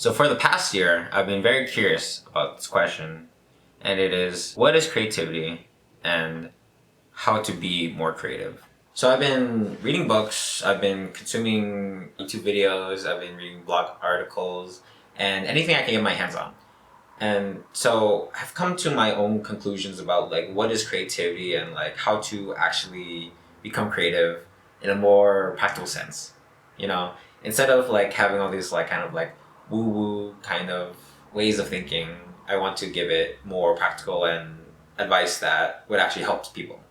So for the past year, I've been very curious about this question, and it is, what is creativity and how to be more creative? So I've been reading books, I've been consuming YouTube videos, I've been reading blog articles, and anything I can get my hands on. And so I've come to my own conclusions about like what is creativity and like how to actually become creative in a more practical sense. You know, instead of like having all these like kind of like woo woo kind of ways of thinking, I want to give it more practical and advice that would actually help people.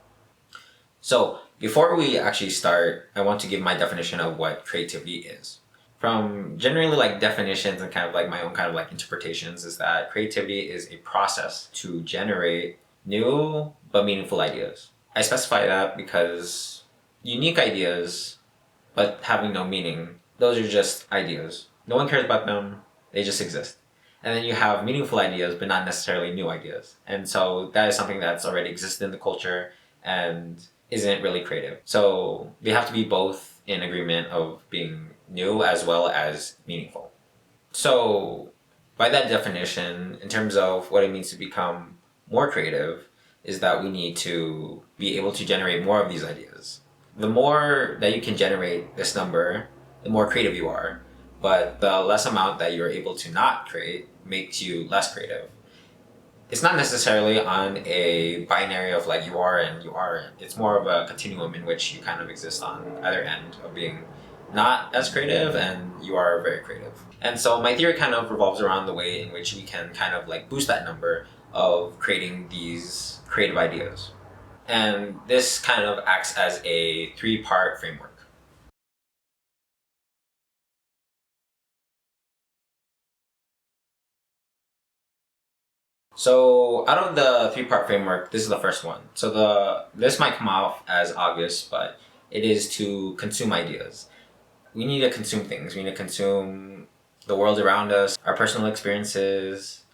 So before we actually start, I want to give my definition of what creativity is. From generally like definitions and kind of like my own kind of like interpretations is that creativity is a process to generate new but meaningful ideas. I specify that because unique ideas but having no meaning, those are just ideas. No one cares about them, they just exist. And then you have meaningful ideas but not necessarily new ideas. And so that is something that's already existed in the culture and isn't really creative. So they have to be both in agreement of being new as well as meaningful. So by that definition, in terms of what it means to become more creative, is that we need to be able to generate more of these ideas. The more that you can generate this number, the more creative you are. But the less amount that you're able to not create makes you less creative. It's not necessarily on a binary of like you are and you aren't. It's more of a continuum in which you kind of exist on either end of being not as creative and you are very creative. And so my theory kind of revolves around the way in which we can kind of like boost that number of creating these creative ideas. And this kind of acts as a three-part framework. So out of the three-part framework, this is the first one. So this might come off as obvious, but it is to consume ideas. We need to consume things. We need to consume the world around us, our personal experiences,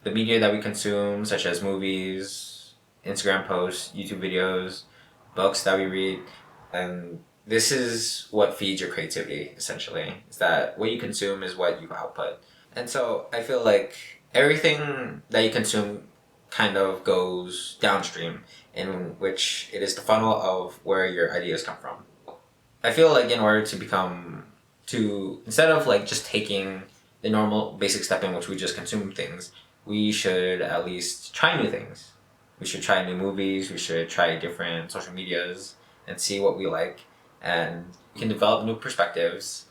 the media that we consume, such as movies, Instagram posts, YouTube videos, books that we read. And this is what feeds your creativity, essentially. Is that what you consume is what you output. And so I feel like everything that you consume kind of goes downstream, in which it is the funnel of where your ideas come from. I feel like in order to become instead of like just taking the normal basic step in which we just consume things, we should at least try new things. We should try new movies, we should try different social medias and see what we like, and we can develop new perspectives,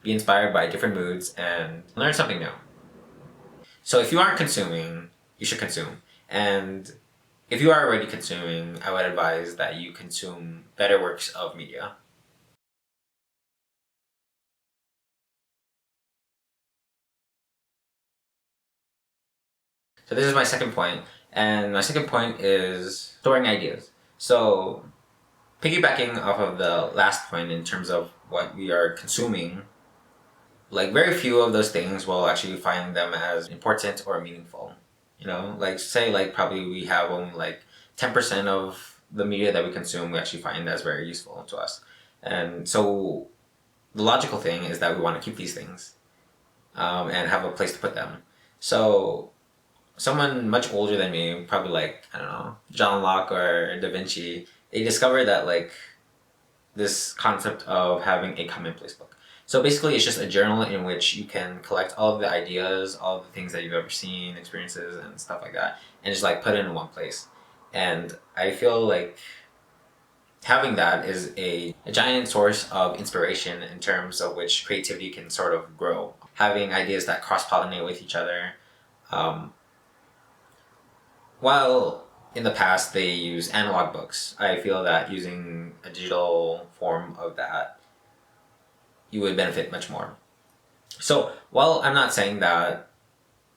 be inspired by different moods, and learn something new. So if you aren't consuming, you should consume. And if you are already consuming, I would advise that you consume better works of media. So this is my second point, and my second point is storing ideas. So piggybacking off of the last point in terms of what we are consuming, like very few of those things will actually find them as important or meaningful. You know, like say like probably we have only like 10% of the media that we consume we actually find as very useful to us. And so the logical thing is that we want to keep these things, and have a place to put them. So someone much older than me, probably like, I don't know, John Locke or Da Vinci, they discovered that like this concept of having a commonplace book. So basically it's just a journal in which you can collect all of the ideas, all of the things that you've ever seen, experiences and stuff like that, and just like put it in one place. And I feel like having that is a giant source of inspiration in terms of which creativity can sort of grow. Having ideas that cross-pollinate with each other. While in the past they use analog books, I feel that using a digital form of that, you would benefit much more. So while I'm not saying that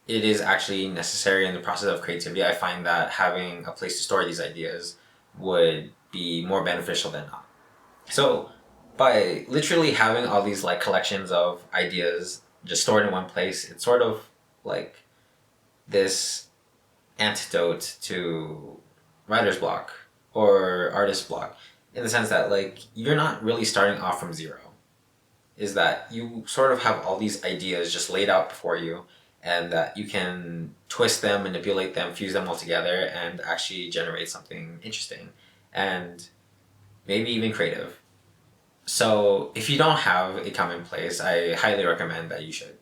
it is actually necessary in the process of creativity, I find that having a place to store these ideas would be more beneficial than not. So by literally having all these like collections of ideas just stored in one place, it's sort of like this antidote to writer's block or artist block, in the sense that like you're not really starting off from zero. is that you sort of have all these ideas just laid out before you, and that you can twist them, manipulate them, fuse them all together, and actually generate something interesting and maybe even creative. So if you don't have a common place, I highly recommend that you should.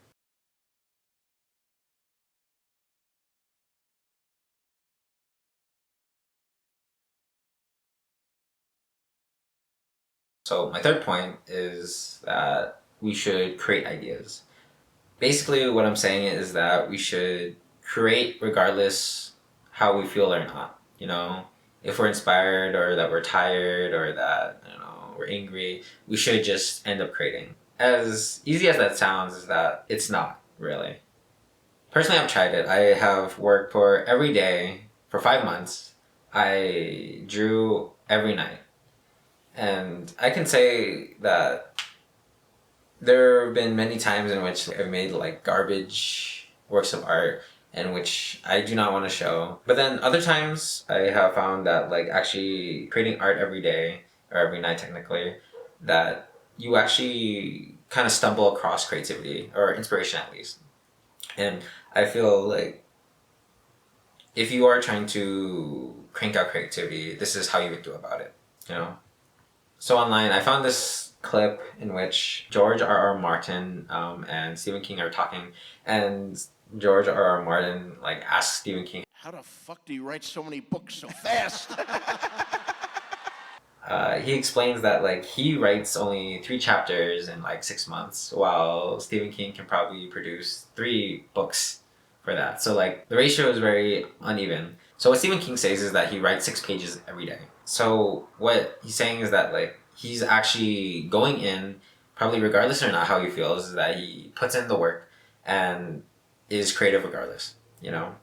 So my third point is that we should create ideas. Basically, what I'm saying is that we should create regardless how we feel or not. You know, if we're inspired or that we're tired or that, I don't know, we're angry, we should just end up creating. As easy as that sounds, is that it's not really. Personally, I've tried it. I have worked for every day for 5 months. I drew every night. And I can say that there have been many times in which I've made like garbage works of art and which I do not want to show. But then other times I have found that like actually creating art every day or every night technically, that you actually kind of stumble across creativity or inspiration at least. And I feel like if you are trying to crank out creativity, this is how you would do about it, you know? So online, I found this clip in which George R. R. Martin and Stephen King are talking, and George R. R. Martin like asks Stephen King, how the fuck do you write so many books so fast? he explains that like he writes only 3 chapters in like 6 months, while Stephen King can probably produce 3 books for that. So like the ratio is very uneven. So what Stephen King says is that he writes 6 pages every day. So what he's saying is that like he's actually going in, probably regardless or not how he feels, is that he puts in the work and is creative regardless. You know,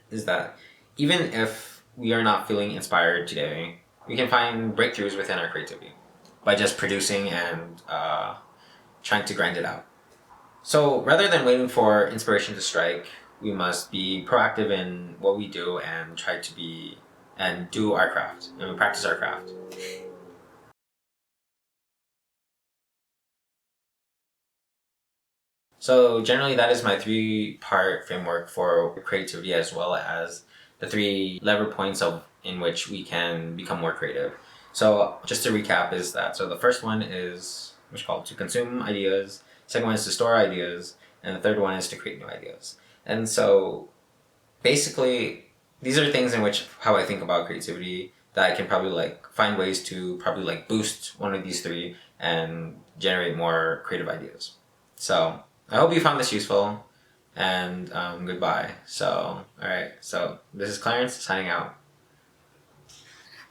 is that even if we are not feeling inspired today, we can find breakthroughs within our creativity by just producing and trying to grind it out. So rather than waiting for inspiration to strike, we must be proactive in what we do and try to be and do our craft and practice our craft. So generally that is my 3-part framework for creativity, as well as the 3 lever points of in which we can become more creative. So just to recap is that, so the first one is what's called to consume ideas, second one is to store ideas, and the third one is to create new ideas. And so basically these are things in which how I think about creativity, that I can probably like find ways to probably like boost one of these 3 and generate more creative ideas. So I hope you found this useful, and goodbye. So, alright, so this is Clarence signing out.